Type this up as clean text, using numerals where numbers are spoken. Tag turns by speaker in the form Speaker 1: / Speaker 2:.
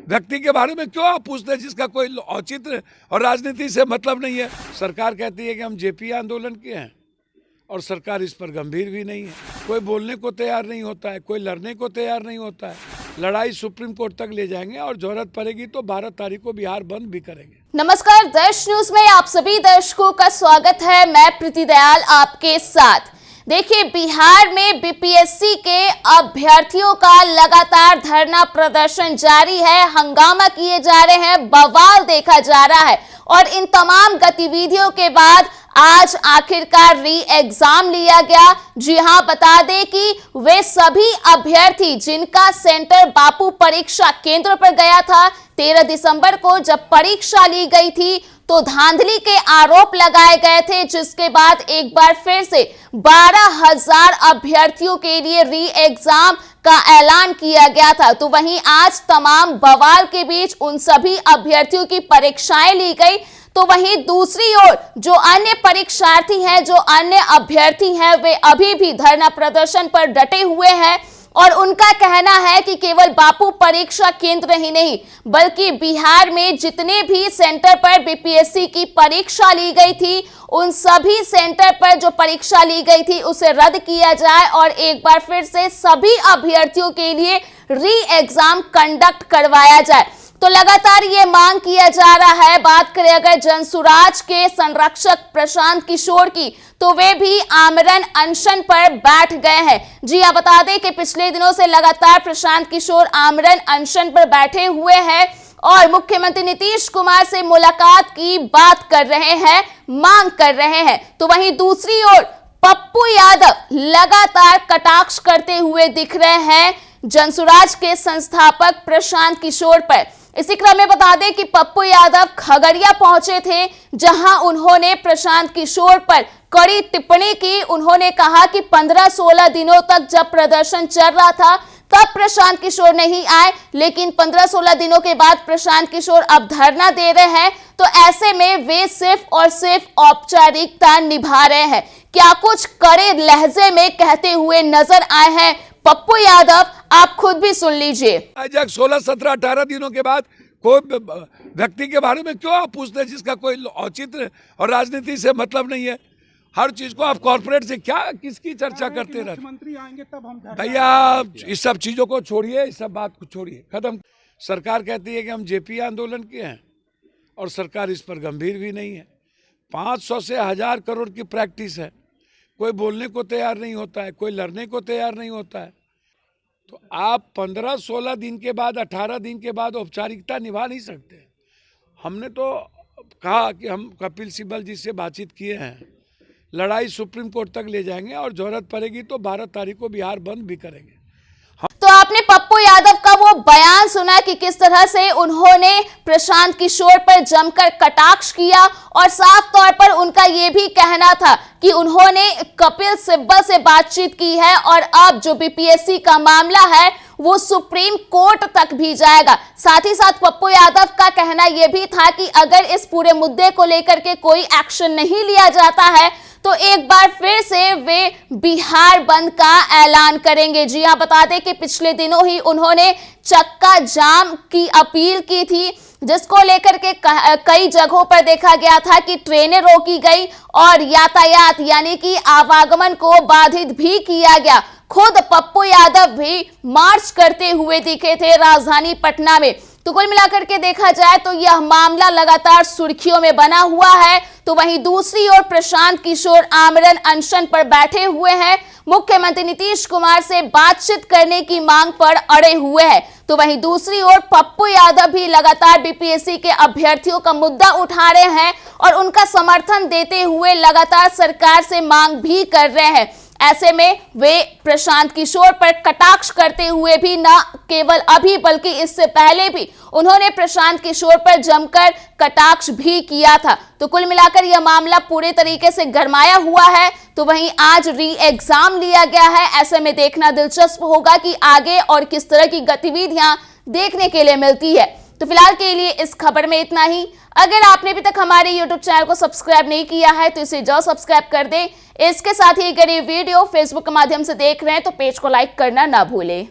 Speaker 1: व्यक्ति के बारे में क्यों आप पूछते हैं जिसका कोई औचित्य और राजनीति से मतलब नहीं है। सरकार कहती है कि हम जेपी आंदोलन के हैं और सरकार इस पर गंभीर भी नहीं है। कोई बोलने को तैयार नहीं होता है, कोई लड़ने को तैयार नहीं होता है। लड़ाई सुप्रीम कोर्ट तक ले जाएंगे और जरूरत पड़ेगी तो 12 तारीख को बिहार बंद भी करेंगे।
Speaker 2: नमस्कार, देश न्यूज में आप सभी दर्शकों का स्वागत है। मैं प्रीति दयाल आपके साथ। देखिए, बिहार में बीपीएससी के अभ्यर्थियों का लगातार धरना प्रदर्शन जारी है, हंगामा किए जा रहे हैं, बवाल देखा जा रहा है और इन तमाम गतिविधियों के बाद आज आखिरकार री एग्जाम लिया गया। जी हां, बता दें कि वे सभी अभ्यर्थी जिनका सेंटर बापू परीक्षा केंद्र पर गया था, 13 दिसंबर को जब परीक्षा ली गई थी तो धांधली के आरोप लगाए गए थे, जिसके बाद एक बार फिर से 12,000 अभ्यर्थियों के लिए री एग्जाम का ऐलान किया गया था। तो वहीं आज तमाम बवाल के बीच उन सभी अभ्यर्थियों की परीक्षाएं ली गई। तो वहीं दूसरी ओर जो अन्य परीक्षार्थी हैं, जो अन्य अभ्यर्थी हैं, वे अभी भी धरना प्रदर्शन पर डटे हुए हैं और उनका कहना है कि केवल बापू परीक्षा केंद्र ही नहीं बल्कि बिहार में जितने भी सेंटर पर बीपीएससी की परीक्षा ली गई थी, उन सभी सेंटर पर जो परीक्षा ली गई थी उसे रद्द किया जाए और एक बार फिर से सभी अभ्यर्थियों के लिए री एग्जाम कंडक्ट करवाया जाए। तो लगातार ये मांग किया जा रहा है। बात करें अगर जनसुराज के संरक्षक प्रशांत किशोर की, तो वे भी आमरण अनशन पर बैठ गए हैं। जी हां, बता दें कि पिछले दिनों से लगातार प्रशांत किशोर आमरण अनशन पर बैठे हुए हैं और मुख्यमंत्री नीतीश कुमार से मुलाकात की बात कर रहे हैं, मांग कर रहे हैं। तो वहीं दूसरी ओर पप्पू यादव लगातार कटाक्ष करते हुए दिख रहे हैं जनसुराज के संस्थापक प्रशांत किशोर पर। इसी क्रम में बता दें कि पप्पू यादव खगड़िया पहुंचे थे, जहां उन्होंने प्रशांत किशोर पर कड़ी टिप्पणी की। उन्होंने कहा कि 15-16 दिनों तक जब प्रदर्शन चल रहा था तब प्रशांत किशोर नहीं आए, लेकिन 15-16 दिनों के बाद प्रशांत किशोर अब धरना दे रहे हैं। तो ऐसे में वे सिर्फ और सिर्फ औपचारिकता निभा रहे हैं। क्या कुछ कड़े लहजे में कहते हुए नजर आए हैं पप्पू यादव, आप खुद भी सुन लीजिए।
Speaker 1: 16, 17, 18 दिनों के बाद कोई व्यक्ति के बारे में क्यों आप पूछते हैं जिसका कोई औचित्य और राजनीति से मतलब नहीं है। हर चीज को आप कॉर्पोरेट से क्या किसकी चर्चा करते रहते।
Speaker 3: मुख्यमंत्री आएंगे तब हम
Speaker 1: भैया इस सब चीजों को छोड़िए, इस सब बात को छोड़िए, खत्म। सरकार कहती है कि हम जेपी आंदोलन के हैं और सरकार इस पर गंभीर भी नहीं है। 500 से 1000 करोड़ की प्रैक्टिस है, कोई बोलने को तैयार नहीं होता है, कोई लड़ने को तैयार नहीं होता है। तो आप 15-16 दिन के बाद, 18 दिन के बाद औपचारिकता निभा नहीं सकते। हमने तो कहा कि हम कपिल सिब्बल जी से बातचीत किए हैं, लड़ाई सुप्रीम कोर्ट तक ले जाएंगे और जरूरत पड़ेगी तो 12 तारीख को बिहार बंद भी करेंगे।
Speaker 2: तो आपने पप्पू यादव का वो बयान सुना कि किस तरह से उन्होंने प्रशांत किशोर पर जमकर कटाक्ष किया और साफ तौर पर उनका ये भी कहना था कि उन्होंने कपिल सिब्बल से बातचीत की है और अब जो बीपीएससी का मामला है वो सुप्रीम कोर्ट तक भी जाएगा। साथ ही साथ पप्पू यादव का कहना यह भी था कि अगर इस पूरे मुद्दे को लेकर के कोई एक्शन नहीं लिया जाता है तो एक बार फिर से वे बिहार बंद का ऐलान करेंगे। जी हां, बता दें कि पिछले दिनों ही उन्होंने चक्का जाम की अपील की थी, जिसको लेकर के कई जगहों पर देखा गया था कि ट्रेनें रोकी गई और यातायात यानी कि आवागमन को बाधित भी किया गया। खुद पप्पू यादव भी मार्च करते हुए दिखे थे राजधानी पटना में। तो कुल मिलाकर के देखा जाए तो यह मामला लगातार सुर्खियों में बना हुआ है। तो वहीं दूसरी ओर प्रशांत किशोर आमरण अनशन पर बैठे हुए हैं, मुख्यमंत्री नीतीश कुमार से बातचीत करने की मांग पर अड़े हुए हैं। तो वहीं दूसरी ओर पप्पू यादव भी लगातार बीपीएससी के अभ्यर्थियों का मुद्दा उठा रहे हैं और उनका समर्थन देते हुए लगातार सरकार से मांग भी कर रहे हैं। ऐसे में वे प्रशांत किशोर पर कटाक्ष करते हुए भी न केवल अभी बल्कि इससे पहले भी उन्होंने प्रशांत किशोर पर जमकर कटाक्ष भी किया था। तो कुल मिलाकर यह मामला पूरे तरीके से गरमाया हुआ है। तो वहीं आज री एग्जाम लिया गया है। ऐसे में देखना दिलचस्प होगा कि आगे और किस तरह की गतिविधियां देखने के लिए मिलती है। तो फिलहाल के लिए इस खबर में इतना ही। अगर आपने अभी तक हमारे YouTube चैनल को सब्सक्राइब नहीं किया है तो इसे जाओ सब्सक्राइब कर दें। इसके साथ ही अगर ये वीडियो फेसबुक के माध्यम से देख रहे हैं तो पेज को लाइक करना ना भूलें।